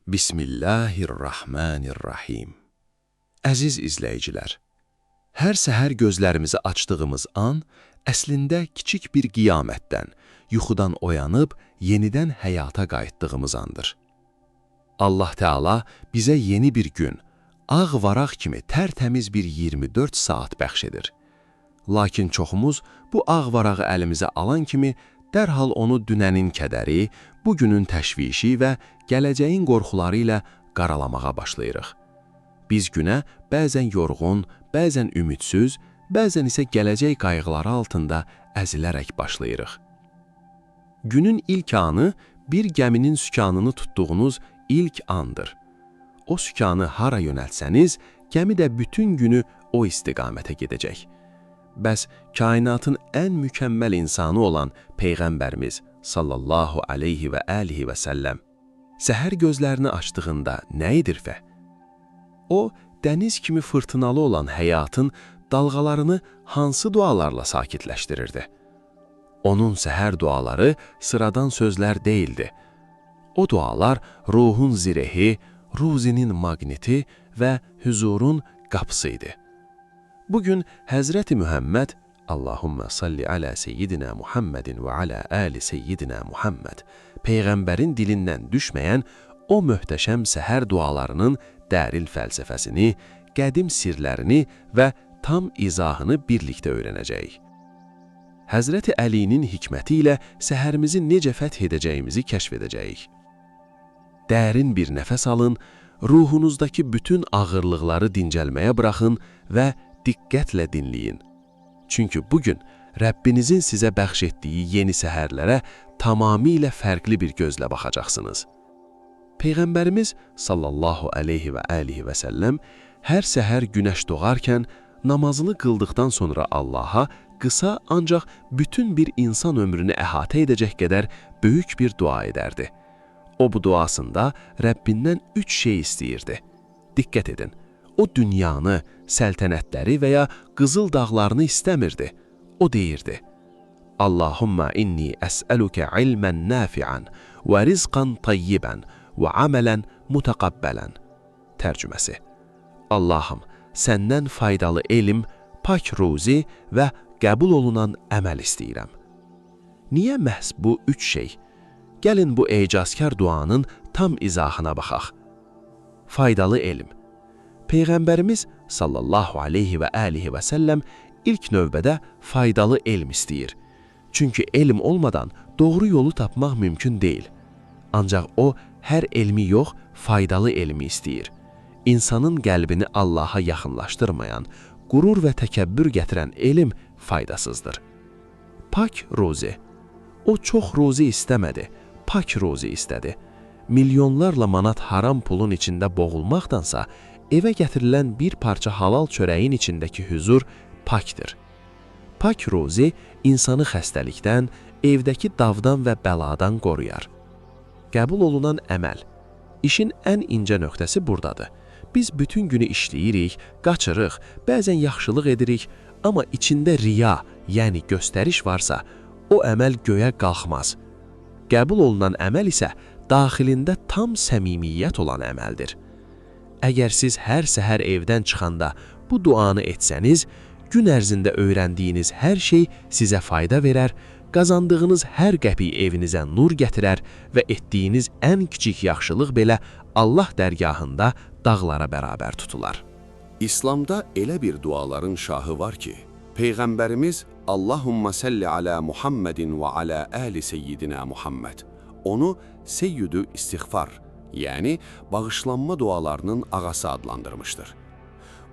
Bismillahirrahmanirrahim. Əziz izləyicilər, hər səhər gözlərimizi açdığımız an əslində kiçik bir qiyamətdən, yuxudan oyanıb yenidən həyata qayıtdığımız andır. Allah Teala bizə yeni bir gün, ağ varaq kimi tərtəmiz bir 24 saat bəxş edir. Lakin çoxumuz bu ağ varağı əlimizə alan kimi dərhal onu dünənin kədəri, bugünün təşvişi və gələcəyin qorxuları ilə qaralamağa başlayırıq. Biz günə bəzən yorğun, bəzən ümidsiz, bəzən isə gələcək qayğıları altında əzilərək başlayırıq. Günün ilk anı bir gəminin sükanını tutduğunuz ilk andır. O sükanı hara yönəltsəniz, gəmi də bütün günü o istiqamətə gedəcək. Bəs kainatın ən mükəmməl insanı olan Peyğəmbərimiz sallallahu aleyhi və alihi və səlləm səhər gözlərini açdığında nə edirfə? O, dəniz kimi fırtınalı olan həyatın dalğalarını hansı dualarla sakitləşdirirdi? Onun səhər duaları sıradan sözlər değildi. O dualar ruhun zirehi, ruzinin magneti və huzurun qapısıydı. Bugün Həzrəti Mühəmməd, Allahümmə salli alə seyyidina Muhammedin və alə əli seyyidina Muhammed, Peyğəmbərin dilindən düşməyən o möhtəşəm səhər dualarının dəril fəlsəfəsini, qədim sirlərini və tam izahını birlikdə öyrənəcəyik. Həzrəti Əlinin hikməti ilə səhərimizi necə fəth edəcəyimizi kəşf edəcəyik. Dərin bir nəfəs alın, ruhunuzdakı bütün ağırlıqları dincəlməyə buraxın və diqqətlə dinləyin. Çünki bugün Rəbbinizin sizə bəxş etdiyi yeni səhərlərə tamamilə fərqli bir gözlə baxacaqsınız. Peyğəmbərimiz sallallahu aleyhi və alihi və səlləm hər səhər günəş doğarkən namazını qıldıqdan sonra Allaha qısa ancaq bütün bir insan ömrünü əhatə edəcək qədər böyük bir dua edərdi. O bu duasında Rəbbindən 3 şey istəyirdi. Diqqət edin, o dünyanı, səltənətləri və ya qızıl dağlarını istəmirdi. O deyirdi: Allahumma inni əs'əlukə ilmən nafi'an və rizqan tayyibən və amələn mutaqabbələn. Tərcüməsi: Allahım, səndən faydalı elm, pak ruzi və qəbul olunan əməl istəyirəm. Niyə məhz bu 3 şey? Gəlin bu ecazkar duanın tam izahına baxaq. Faydalı elm. Peyğəmbərimiz sallallahu aleyhi və alihi və səlləm ilk növbədə faydalı elm istəyir. Çünki elm olmadan doğru yolu tapmaq mümkün deyil. Ancaq o, hər elmi yox, faydalı elmi istəyir. İnsanın qəlbini Allaha yaxınlaşdırmayan, qurur və təkəbbür gətirən elm faydasızdır. Pak ruzi. O çox ruzi istəmədi, pak ruzi istədi. Milyonlarla manat haram pulun içində boğulmaqdansa, evə gətirilən bir parça halal çörəyin içindəki huzur pakdır. Pak ruzi insanı xəstəlikdən, evdəki davdan və bəladan qoruyar. Qəbul olunan əməl. İşin ən incə nöqtəsi buradadır. Biz bütün günü işləyirik, qaçırıq, bəzən yaxşılıq edirik, amma içində riya, yəni göstəriş varsa, o əməl göyə qalxmaz. Qəbul olunan əməl isə daxilində tam səmimiyyət olan əməldir. Əgər siz hər səhər evdən çıxanda bu duanı etsəniz, gün ərzində öyrəndiyiniz hər şey sizə fayda verər, qazandığınız hər qəpik evinizə nur gətirər və etdiyiniz ən kiçik yaxşılıq belə Allah dərgahında dağlara bərabər tutular. İslamda elə bir duaların şahı var ki, Peyğəmbərimiz Allahumma salli ala Muhammedin və ala əli seyyidina Muhammed onu seyyidü istiğfar, yəni bağışlanma dualarının ağası adlandırmışdır.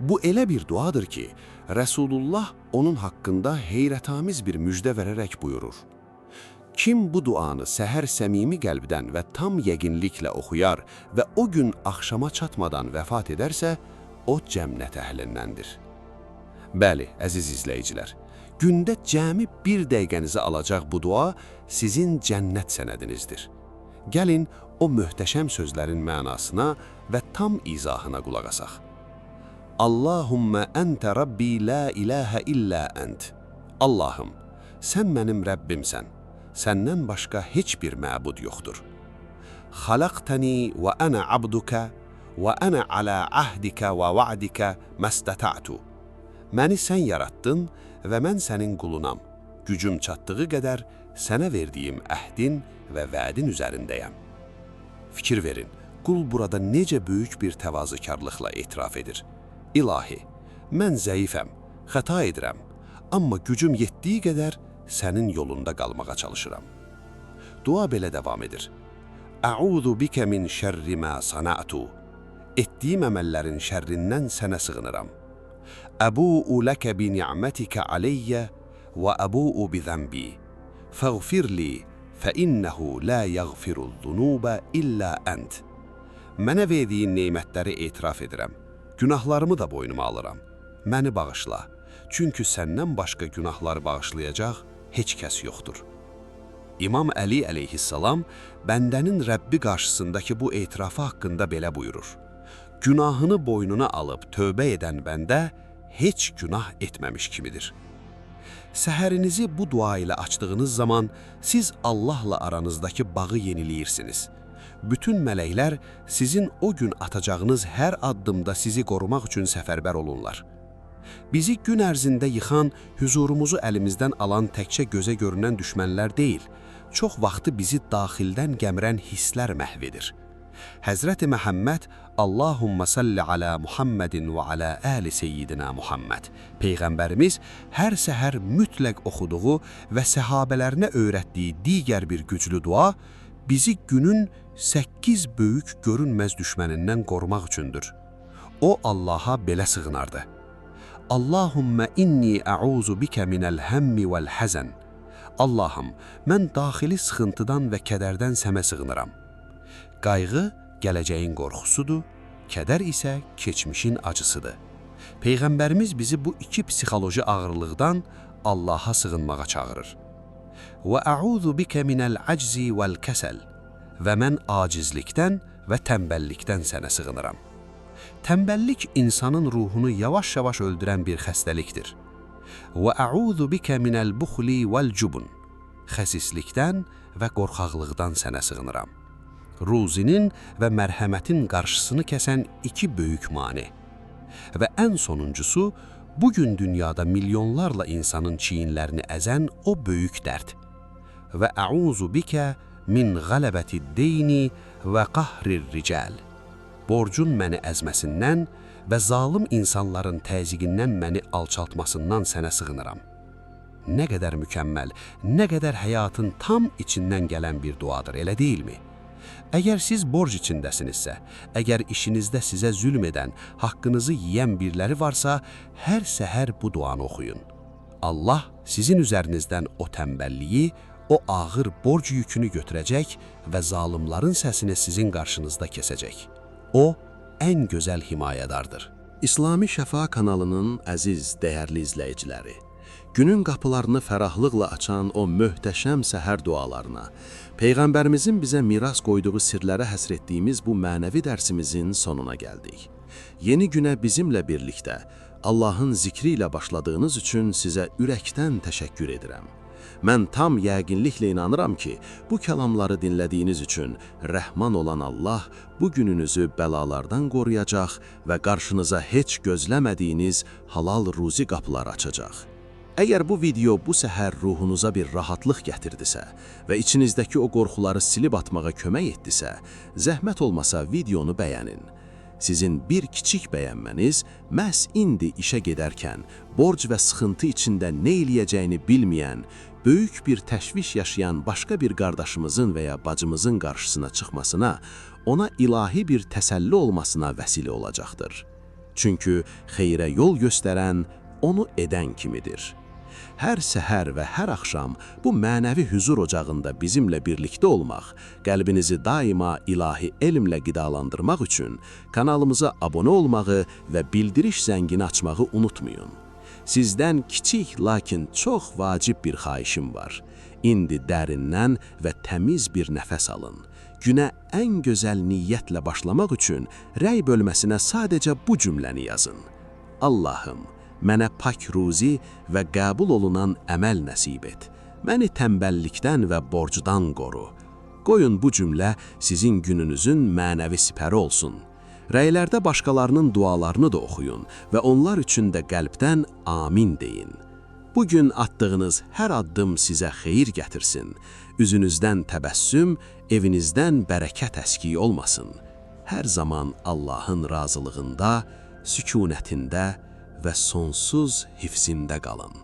Bu elə bir duadır ki, Rəsulullah onun haqqında heyrətamiz bir müjdə verərək buyurur. Kim bu duanı səhər səmimi qəlbdən və tam yəqinliklə oxuyar və o gün axşama çatmadan vəfat edərsə, o cənnət əhlindəndir. Bəli, əziz izləyicilər, gündə cəmi 1 dəqiqənizi alacaq bu dua sizin cənnət sənədinizdir. Gəlin o möhtəşəm sözlərin mənasına və tam izahına qulaq asaq. Allahümmə əntə Rabbi la ilahə illə ənt. Allahım, sən mənim Rəbbimsən, səndən başqa heç bir məbud yoxdur. "Xalaqtani və ana abduka və ana ala ahdika və va'dika mastata'tu." Məni sən yarattın və mən sənin qulunam. Gücüm çatdığı qədər sənə verdiyim əhdin və vədin üzərindəyəm. Fikir verin, qul burada necə böyük bir təvazökarlıqla etiraf edir. İlahi, mən zəifəm, xəta edirəm, amma gücüm yetdiyi qədər sənin yolunda qalmağa çalışıram. Dua belə davam edir. Əuzu bikə min şərri mə sana'tu. Etdiyim əməllərin şərrindən sənə sığınıram. Əbu'u ləkə bi ni'mətikə aleyyə və əbu'u bi zəmbi. Fəğfirli fə innəhu lə yəğfirul zunubə illə ənd. Mənə verdiyin neymətləri etiraf edirəm. Günahlarımı da boynuma alıram. Məni bağışla, çünki səndən başqa günahları bağışlayacaq heç kəs yoxdur. İmam Əli əleyhissalam bəndənin Rəbbi qarşısındakı bu etirafı haqqında belə buyurur. Günahını boynuna alıb tövbə edən bəndə heç günah etməmiş kimidir. Səhərinizi bu dua ilə açdığınız zaman siz Allahla aranızdakı bağı yeniləyirsiniz. Bütün mələklər sizin o gün atacağınız hər addımda sizi qorumaq üçün səfərbər olurlar. Bizi gün ərzində yıxan, huzurumuzu əlimizdən alan təkcə gözə görünən düşmənlər deyil, çox vaxtı bizi daxildən gəmirən hisslər məhv edir. Həzrəti Məhəmməd, Allahumma salli ala Muhammedin və ala əli seyyidina Muhammed. Peyğəmbərimiz hər səhər mütləq oxuduğu və səhabələrinə öyrətdiyi digər bir güclü dua, bizi günün 8 böyük görünməz düşmənindən qorumaq üçündür. O Allaha belə sığınardı. Allahumma inni a'uzu bikə minəl həmmi vəl həzən. Allahım, mən daxili sıxıntıdan və kədərdən sənə sığınıram. Qayğı gələcəyin qorxusudur, kədər isə keçmişin acısıdır. Peyğəmbərimiz bizi bu iki psixoloji ağırlıqdan Allaha sığınmağa çağırır. Və a'uzu bikə minəl əczi vəl kəsəl. Və mən acizlikdən və tənbəllikdən sənə sığınıram. Tənbəllik insanın ruhunu yavaş-yavaş öldürən bir xəstəlikdir. Və a'uzu bikə minəl buxli vəl cubun. Xəsislikdən və qorxaqlıqdan sənə sığınıram. Ruzinin və mərhəmətin qarşısını kəsən iki böyük mane. Və ən sonuncusu, bugün dünyada milyonlarla insanın çiyinlərini əzən o böyük dərd. Və a'uzu bikə min qələbətid deyni və qahrir rical. Borcun məni əzməsindən və zalım insanların təzyiqindən məni alçaltmasından sənə sığınıram. Nə qədər mükəmməl, nə qədər həyatın tam içindən gələn bir duadır, elə deyilmi? Əgər siz borc içindəsinizsə, əgər işinizdə sizə zülm edən, haqqınızı yeyən biriləri varsa, hər səhər bu duanı oxuyun. Allah sizin üzərinizdən o tənbəlliyi, o ağır borc yükünü götürəcək və zalımların səsini sizin qarşınızda kəsəcək. O, ən gözəl himayədardır. İslami Şəfa kanalının əziz, dəyərli izləyiciləri, günün qapılarını fərahlıqla açan o möhtəşəm səhər dualarına, Peyğəmbərimizin bizə miras qoyduğu sirlərə həsr etdiyimiz bu mənəvi dərsimizin sonuna gəldik. Yeni günə bizimlə birlikdə Allahın zikri ilə başladığınız üçün sizə ürəkdən təşəkkür edirəm. Mən tam yəqinliklə inanıram ki, bu kəlamları dinlədiyiniz üçün rəhman olan Allah bu gününüzü bəlalardan qoruyacaq və qarşınıza heç gözləmədiyiniz halal ruzi qapılar açacaq. Əgər bu video bu səhər ruhunuza bir rahatlıq gətirdisə və içinizdəki o qorxuları silib atmağa kömək etdisə, zəhmət olmasa videonu bəyənin. Sizin bir kiçik bəyənməniz məhz indi işə gedərkən, borc və sıxıntı içində nə eləyəcəyini bilməyən, böyük bir təşviş yaşayan başqa bir qardaşımızın və ya bacımızın qarşısına çıxmasına, ona ilahi bir təsəlli olmasına vəsilə olacaqdır. Çünki xeyrə yol göstərən onu edən kimidir. Hər səhər və hər axşam bu mənəvi huzur ocağında bizimlə birlikdə olmaq, qəlbinizi daima ilahi elmlə qidalandırmaq üçün kanalımıza abunə olmağı və bildiriş zəngini açmağı unutmayın. Sizdən kiçik, lakin çox vacib bir xahişim var. İndi dərindən və təmiz bir nəfəs alın. Günə ən gözəl niyyətlə başlamaq üçün rəy bölməsinə sadəcə bu cümləni yazın. Allahım, mənə pak ruzi və qəbul olunan əməl nəsib et. Məni tənbəllikdən və borcdan qoru. Qoyun bu cümlə sizin gününüzün mənəvi sipəri olsun. Rəylərdə başqalarının dualarını da oxuyun və onlar üçün də qəlbdən amin deyin. Bugün atdığınız hər addım sizə xeyir gətirsin. Üzünüzdən təbəssüm, evinizdən bərəkət əskiyi olmasın. Hər zaman Allahın razılığında, sükunətində və sonsuz hifzində qalın.